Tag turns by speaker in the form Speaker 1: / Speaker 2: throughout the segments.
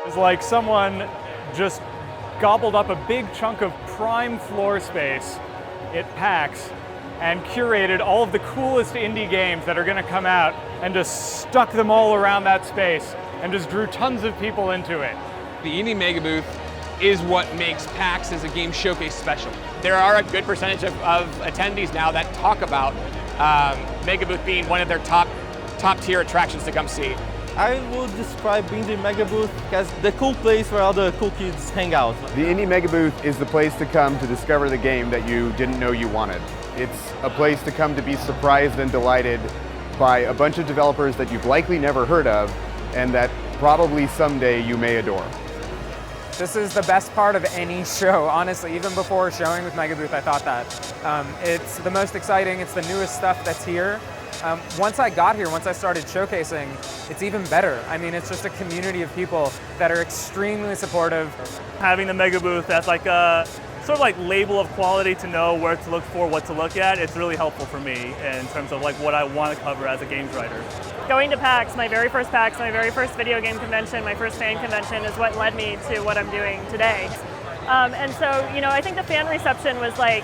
Speaker 1: It's like someone just gobbled up a big chunk of prime floor space at PAX and curated all of the coolest indie games that are going to come out and just stuck them all around that space and just drew tons of people into it.
Speaker 2: The Indie MEGABOOTH is what makes PAX as a game showcase special.
Speaker 3: There are a good percentage of attendees now that talk about MEGABOOTH being one of their top tier attractions to come see.
Speaker 4: I would describe Indie MEGABOOTH as the cool place where all the cool kids hang out.
Speaker 5: The Indie MEGABOOTH is the place to come to discover the game that you didn't know you wanted. It's a place to come to be surprised and delighted by a bunch of developers that you've likely never heard of and that probably someday you may adore.
Speaker 6: This is the best part of any show, honestly. Even before showing with MEGABOOTH, I thought that. It's the most exciting, it's the newest stuff that's here. Once I got here, once I started showcasing, it's even better. I mean, it's just a community of people that are extremely supportive.
Speaker 1: Having the MEGABOOTH, that's like a sort of like label of quality to know where to look for, what to look at. It's really helpful for me in terms of like what I want to cover as a games writer.
Speaker 7: Going to PAX, my very first video game convention, my first fan convention is what led me to what I'm doing today. And so, you know, I think the fan reception was like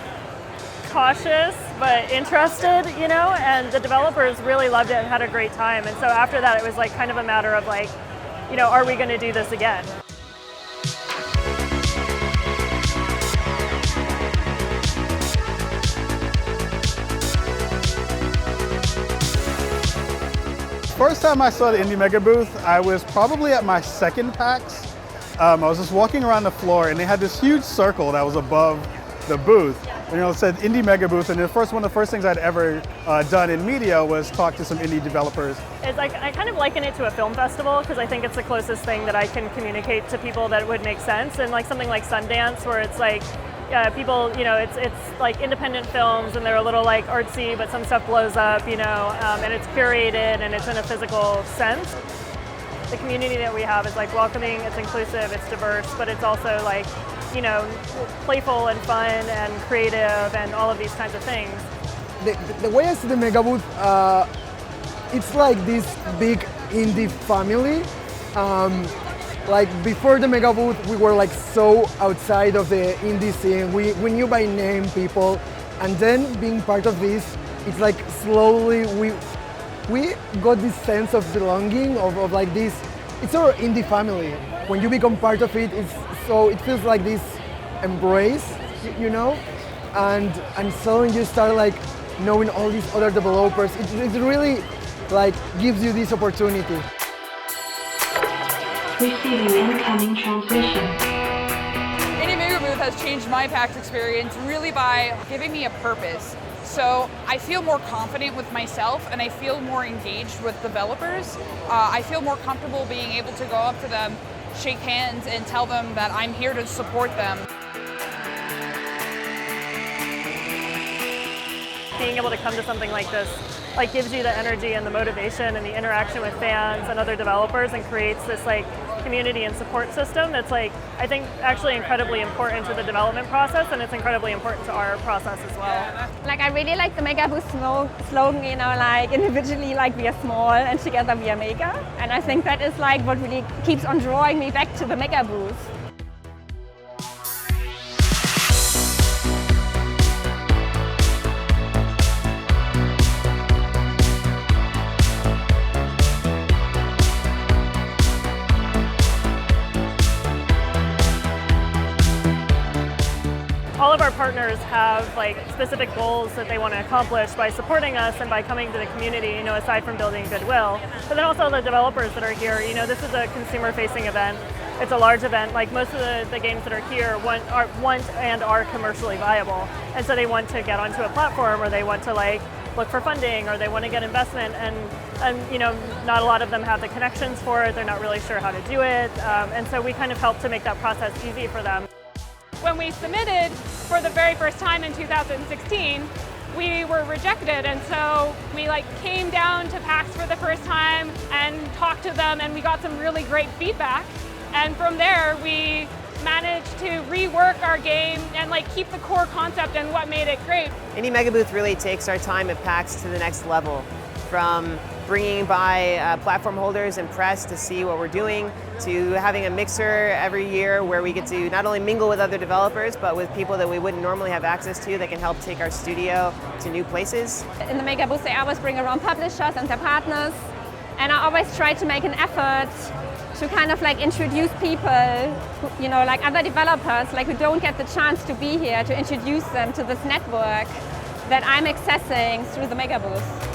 Speaker 7: cautious but interested, you know, and the developers really loved it and had a great time. And so after that, it was like kind of a matter of like, you know, are we going to do this again?
Speaker 8: First time I saw the Indie MEGABOOTH, I was probably at my second PAX. I was just walking around the floor and they had this huge circle that was above the booth. You know, it said Indie MEGABOOTH, and one of the first things I'd ever done in media was talk to some indie developers.
Speaker 7: It's like, I kind of liken it to a film festival because I think it's the closest thing that I can communicate to people that would make sense. And like something like Sundance, where it's like people, you know, it's like independent films and they're a little like artsy, but some stuff blows up, you know, and it's curated and it's in a physical sense. The community that we have is like welcoming, it's inclusive, it's diverse, but it's also like, you know, playful and fun and creative and all of these kinds of things.
Speaker 9: The way I see the MEGABOOTH, it's like this big indie family. Like before the MEGABOOTH, we were like so outside of the indie scene. We knew by name people, and then being part of this, it's like slowly we got this sense of belonging, of like this. It's our indie family. When you become part of it, it feels like this embrace, you know, and suddenly you start like knowing all these other developers. It really like gives you this opportunity.
Speaker 10: Receiving incoming transmission.
Speaker 11: Indie MEGABOOTH has changed my PAX experience really by giving me a purpose. So I feel more confident with myself and I feel more engaged with developers. I feel more comfortable being able to go up to them, shake hands, and tell them that I'm here to support them.
Speaker 7: Being able to come to something like this like gives you the energy and the motivation and the interaction with fans and other developers and creates this like community and support system that's like, I think actually incredibly important to the development process, and it's incredibly important to our process as well.
Speaker 12: Like I really like the MEGABOOTH slogan, you know, like individually like we are small and together we are mega. And I think that is like what really keeps on drawing me back to the MEGABOOTH.
Speaker 7: All of our partners have like specific goals that they want to accomplish by supporting us and by coming to the community, you know, aside from building goodwill. But then also the developers that are here, you know, this is a consumer-facing event. It's a large event. Like most of the games that are here want and are commercially viable. And so they want to get onto a platform, or they want to like look for funding, or they want to get investment, and you know, not a lot of them have the connections for it. They're not really sure how to do it. And so we kind of help to make that process easy for them.
Speaker 13: When we submitted for the very first time in 2016, we were rejected, and so we like came down to PAX for the first time and talked to them, and we got some really great feedback. And from there, we managed to rework our game and like keep the core concept and what made it great.
Speaker 14: Indie MEGABOOTH really takes our time at PAX to the next level, from bringing by platform holders and press to see what we're doing, to having a mixer every year where we get to not only mingle with other developers, but with people that we wouldn't normally have access to that can help take our studio to new places.
Speaker 12: In the MEGABOOTH, they always bring around publishers and their partners, and I always try to make an effort to kind of like introduce people, who, you know, like other developers, like who don't get the chance to be here, to introduce them to this network that I'm accessing through the MEGABOOTH.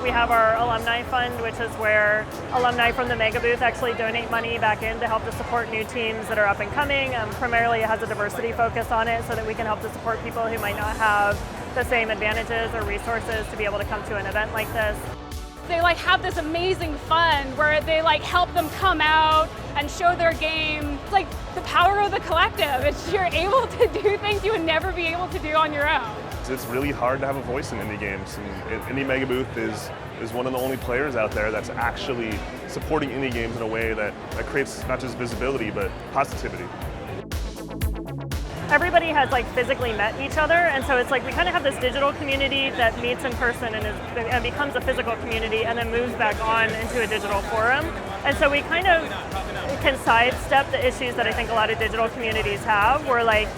Speaker 7: We have our alumni fund, which is where alumni from the MEGABOOTH actually donate money back in to help to support new teams that are up and coming. Primarily it has a diversity focus on it so that we can help to support people who might not have the same advantages or resources to be able to come to an event like this.
Speaker 13: They like have this amazing fun where they like help them come out and show their game. It's like the power of the collective. It's you're able to do things you would never be able to do on your own.
Speaker 15: It's really hard to have a voice in indie games, and Indie MEGABOOTH is one of the only players out there that's actually supporting indie games in a way that creates not just visibility, but positivity.
Speaker 7: Everybody has like physically met each other, and so it's like we kind of have this digital community that meets in person and becomes a physical community and then moves back on into a digital forum. And so we kind of can sidestep the issues that I think a lot of digital communities have, where like,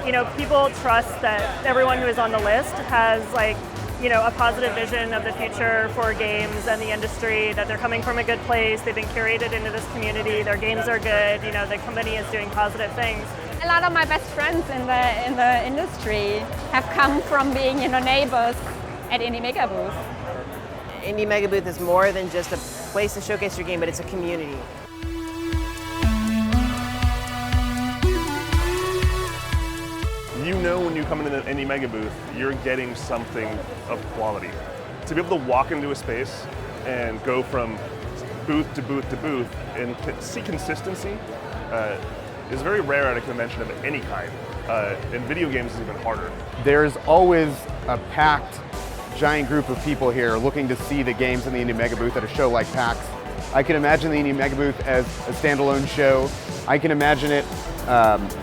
Speaker 7: you know, people trust that everyone who is on the list has like, you know, a positive vision of the future for games and the industry, that they're coming from a good place, they've been curated into this community, their games are good, you know, the company is doing positive things.
Speaker 12: A lot of my best friends in the industry have come from being, you know, neighbors at Indie MEGABOOTH.
Speaker 14: Indie MEGABOOTH is more than just a place to showcase your game, but it's a community.
Speaker 15: You know when you come into Indie MEGABOOTH, you're getting something of quality. To be able to walk into a space and go from booth to booth to booth and see consistency is very rare at a convention of any kind. In video games is even harder.
Speaker 5: There's always a packed, giant group of people here looking to see the games in the Indie MEGABOOTH at a show like PAX. I can imagine the Indie MEGABOOTH as a standalone show. I can imagine it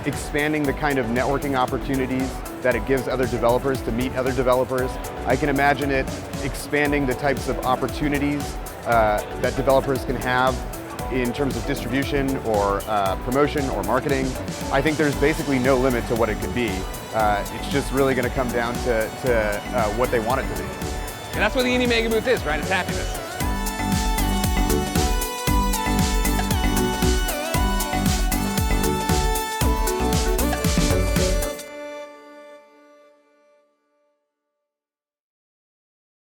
Speaker 5: expanding the kind of networking opportunities that it gives other developers to meet other developers. I can imagine it expanding the types of opportunities that developers can have in terms of distribution or promotion or marketing. I think there's basically no limit to what it could be. It's just really going to come down to what they want it to be.
Speaker 2: And that's what the Indie MEGABOOTH is, right? It's happiness.